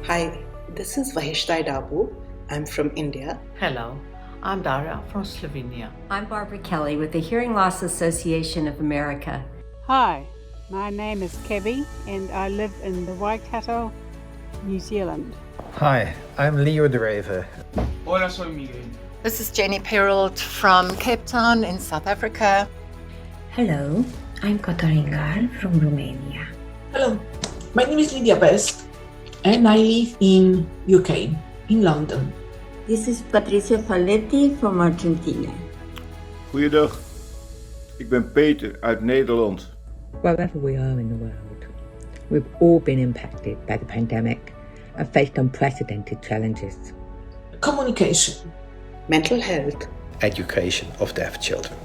Hi, this is Vahishtai Dabu. I'm from India. Hello, I'm Daria from Slovenia. I'm Barbara Kelly with the Hearing Loss Association of America. Hi, my name is Kebby and I live in the Waikato, New Zealand. Hi, I'm Leo Drever. Hola, soy Miguel. This is Jenny Perrault from Cape Town in South Africa. Hello, I'm Cochlear from Romania. Hello, my name is Lydia Best and I live in UK, in London. This is Patricia Faletti from Argentina. Goeiedag, ik ben Peter uit Nederland. Wherever we are in the world, we've all been impacted by the pandemic and faced unprecedented challenges. Communication, Mental health, Education of deaf children.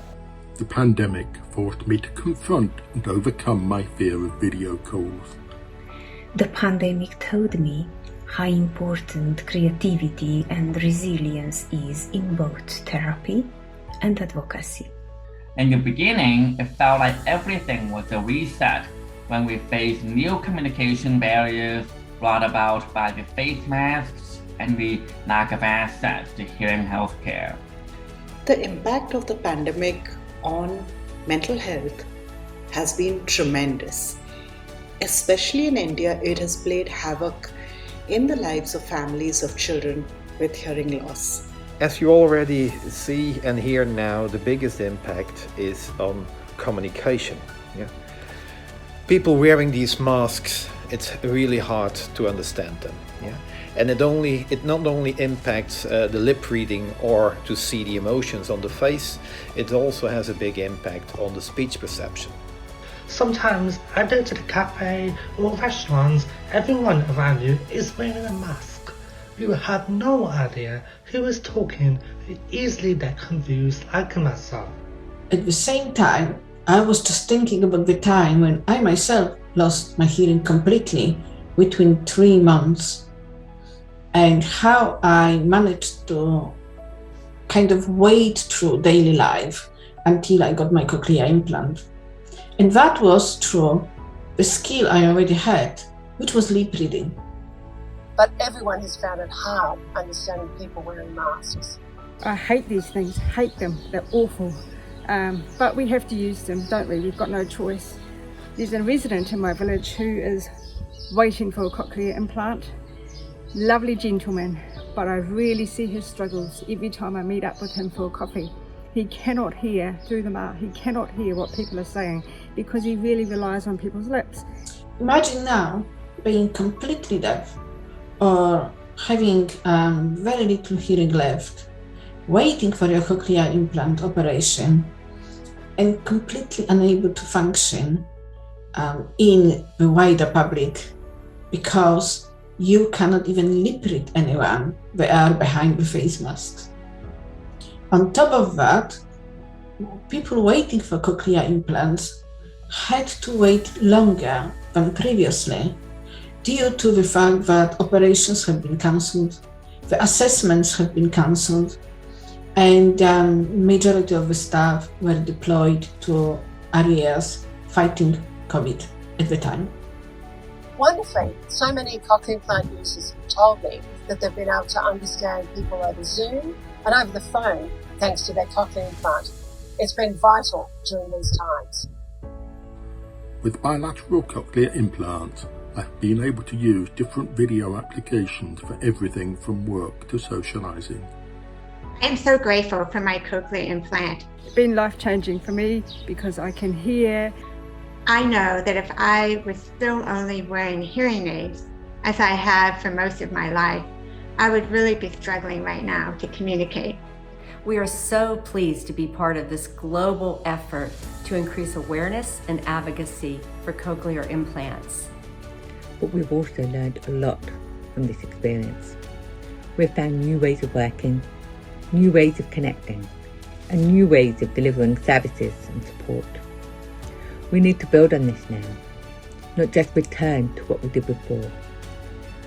The pandemic forced me to confront and overcome my fear of video calls. The pandemic taught me how important creativity and resilience is in both therapy and advocacy. In the beginning, it felt like everything was a reset when we faced new communication barriers brought about by the face masks and the lack of access to hearing healthcare. The impact of the pandemic on mental health has been tremendous. Especially in India, it has played havoc in the lives of families of children with hearing loss. As you already see and hear now, the biggest impact is on communication. People wearing these masks, it's really hard to understand them. And it not only impacts the lip reading or to see the emotions on the face, it also has a big impact on the speech perception. Sometimes I go to the cafe or restaurants, everyone around you is wearing a mask. You have no idea who is talking, and easily get confused like myself. At the same time, I was just thinking about the time when I myself lost my hearing completely within 3 months and how I managed to kind of wade through daily life until I got my cochlear implant. And that was through the skill I already had, which was lip reading. But everyone has found it hard understanding people wearing masks. I hate these things, hate them, they're awful. But we have to use them, don't we? We've got no choice. There's a resident in my village who is waiting for a cochlear implant. Lovely gentleman, but I really see his struggles every time I meet up with him for a coffee. He cannot hear through the mask, he cannot hear what people are saying because he really relies on people's lips. Imagine now being completely deaf or having very little hearing left, waiting for your cochlear implant operation and completely unable to function in the wider public because you cannot even lip read anyone. They are behind the face masks. On top of that, people waiting for cochlear implants had to wait longer than previously due to the fact that operations have been cancelled, the assessments have been cancelled, and majority of the staff were deployed to areas fighting COVID at the time. Wonderfully, so many cochlear implant users have told me that they've been able to understand people over Zoom and over the phone thanks to their cochlear implant. It's been vital during these times. With bilateral cochlear implants, I've been able to use different video applications for everything from work to socialising. I'm so grateful for my cochlear implant. It's been life-changing for me because I can hear. I know that if I was still only wearing hearing aids, as I have for most of my life, I would really be struggling right now to communicate. We are so pleased to be part of this global effort to increase awareness and advocacy for cochlear implants. But we've also learned a lot from this experience. We've found new ways of working, new ways of connecting, and new ways of delivering services and support. We need to build on this now, not just return to what we did before.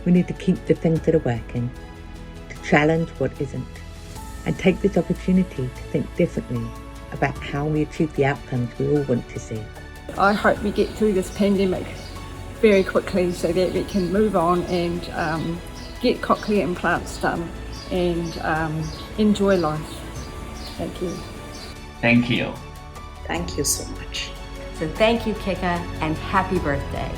We need to keep the things that are working, to challenge what isn't, and take this opportunity to think differently about how we achieve the outcomes we all want to see. I hope we get through this pandemic very quickly so that we can move on and get cochlear implants done and enjoy life. Thank you. Thank you. Thank you so much. So thank you, CIICA, and happy birthday.